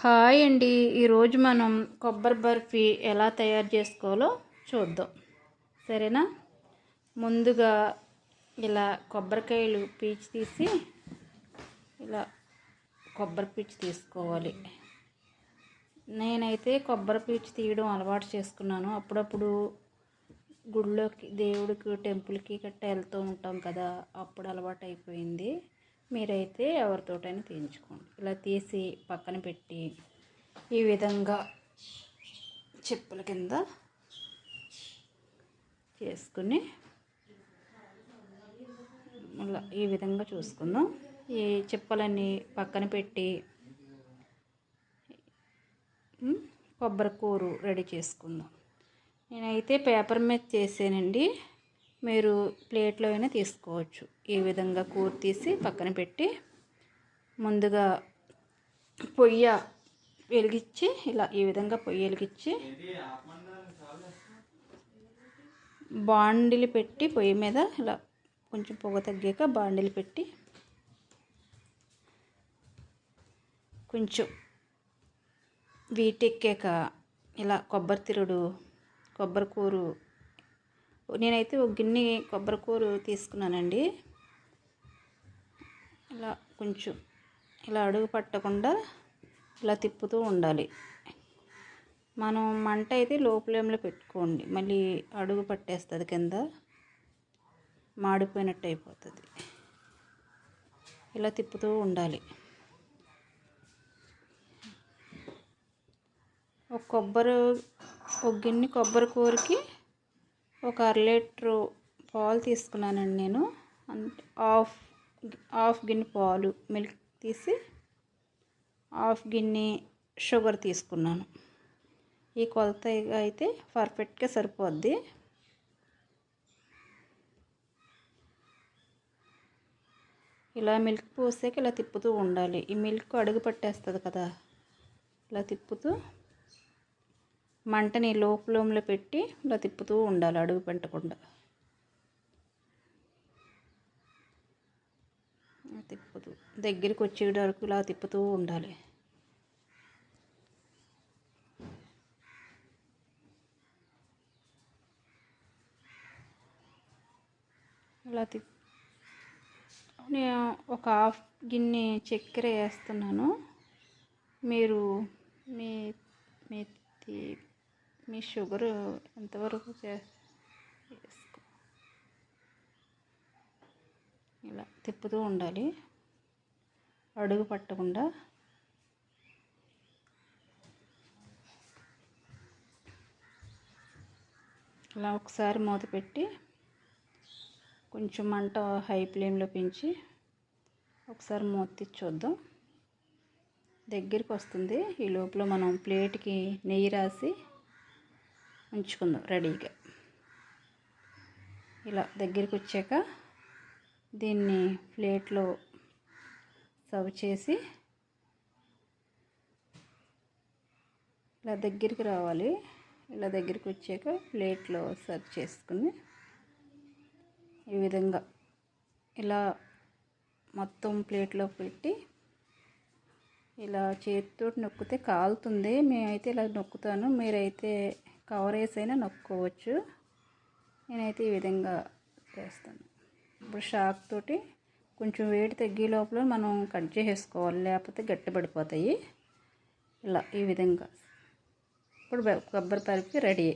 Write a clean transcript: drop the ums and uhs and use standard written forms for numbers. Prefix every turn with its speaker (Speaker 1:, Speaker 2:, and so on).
Speaker 1: Hi అండి. ఈరోజు మనం కొబ్బరి బర్ఫీ ఎలా తయారు చేసుకోవాలో చూద్దాం, సరేనా? ముందుగా ఇలా కొబ్బరికాయలు పీచు తీసి ఇలా కొబ్బరి పీచు తీసుకోవాలి. నేనైతే కొబ్బరి పీచు తీయడం అలవాటు చేసుకున్నాను. అప్పుడప్పుడు గుడిలోకి, దేవుడికి, టెంపుల్కి గట్టా వెళ్తూ ఉంటాం కదా, అప్పుడు అలవాటు అయిపోయింది. మీరైతే ఎవరితోటైనా తీయించుకోండి. ఇలా తీసి పక్కన పెట్టి ఈ విధంగా చెప్పుల కింద చేసుకుని ఇలా ఈ విధంగా చూసుకుందాం. ఈ చెప్పులన్నీ పక్కన పెట్టి కొబ్బరి కూరు రెడీ చేసుకుందాం. నేనైతే పేపర్ మీద చేసానండి, మీరు ప్లేట్లో అయినా తీసుకోవచ్చు. ఈ విధంగా కూర తీసి పక్కన పెట్టి ముందుగా పొయ్యి వెలిగించి ఇలా ఈ విధంగా పొయ్యి వెలిగించి బాండిలు పెట్టి పొయ్యి మీద ఇలా కొంచెం పొగ తగ్గాక బాండిలు పెట్టి కొంచెం వీటెక్కాక ఇలా కొబ్బరి తిరుడు, కొబ్బరి కూరు, నేనైతే ఒక గిన్నె కొబ్బరి కూరు తీసుకున్నానండి. ఇలా కొంచెం ఇలా అడుగు పట్టకుండా ఇలా తిప్పుతూ ఉండాలి. మనం మంట అయితే లో ఫ్లేమ్లో పెట్టుకోండి, మళ్ళీ అడుగు పట్టేస్తుంది, కింద మాడిపోయినట్టు అయిపోతుంది. ఇలా తిప్పుతూ ఉండాలి. ఒక గిన్నె కొబ్బరి కూరకి ఒక 1/2 లీటరు పాలు తీసుకున్నానండి నేను. హాఫ్ గిన్నె పాలు, మిల్క్ తీసి హాఫ్ గిన్నె షుగర్ తీసుకున్నాను. ఈ కొలత అయితే పర్ఫెక్ట్గా సరిపోద్ది. ఇలా మిల్క్ పోసాక ఇలా తిప్పుతూ ఉండాలి. ఈ మిల్క్ అడుగు పట్టేస్తుంది కదా, ఇలా తిప్పుతూ మంటని లో ఫ్లేమ్లో పెట్టి ఇలా తిప్పుతూ ఉండాలి, అడుగు పెట్టకుండా. తిప్పుతూ దగ్గరికి వచ్చే వరకు ఇలా తిప్పుతూ ఉండాలి. ఇలా నేను ఒక హాఫ్ గిన్నె చక్కెర వేస్తున్నాను. మీరు మీ మీ మీ షుగర్ ఎంతవరకు వేసుకో. ఇలా తిప్పుతూ ఉండాలి, అడుగు పట్టకుండా. ఇలా ఒకసారి మూత పెట్టి కొంచెం మంట హై ఫ్లేమ్లో పెంచి ఒకసారి మూత తీసి చూద్దాం. దగ్గరికి వస్తుంది. ఈ లోపల మనం ప్లేట్కి నెయ్యి రాసి ఉంచుకుందాం రెడీగా. ఇలా దగ్గరికి వచ్చాక దీన్ని ప్లేట్లో సర్వ్ చేసి ఇలా దగ్గరికి రావాలి. ఇలా దగ్గరికి వచ్చాక ప్లేట్లో సర్వ్ చేసుకుని ఈ విధంగా ఇలా మొత్తం ప్లేట్లో పెట్టి ఇలా చేతితో నొక్కితే కాలుతుంది. మేమైతే ఇలా నొక్కుతాను, మీరైతే కవర్ వేసైనా నొక్కోవచ్చు. నేనైతే ఈ విధంగా చేస్తాను. ఇప్పుడు షాక్ తోటి కొంచెం వేడి తగ్గే లోపల మనం కట్ చేసేసుకోవాలి, లేకపోతే గట్టిపడిపోతాయి. ఇలా ఈ విధంగా ఇప్పుడు కొబ్బరి బర్ఫీ రెడీ.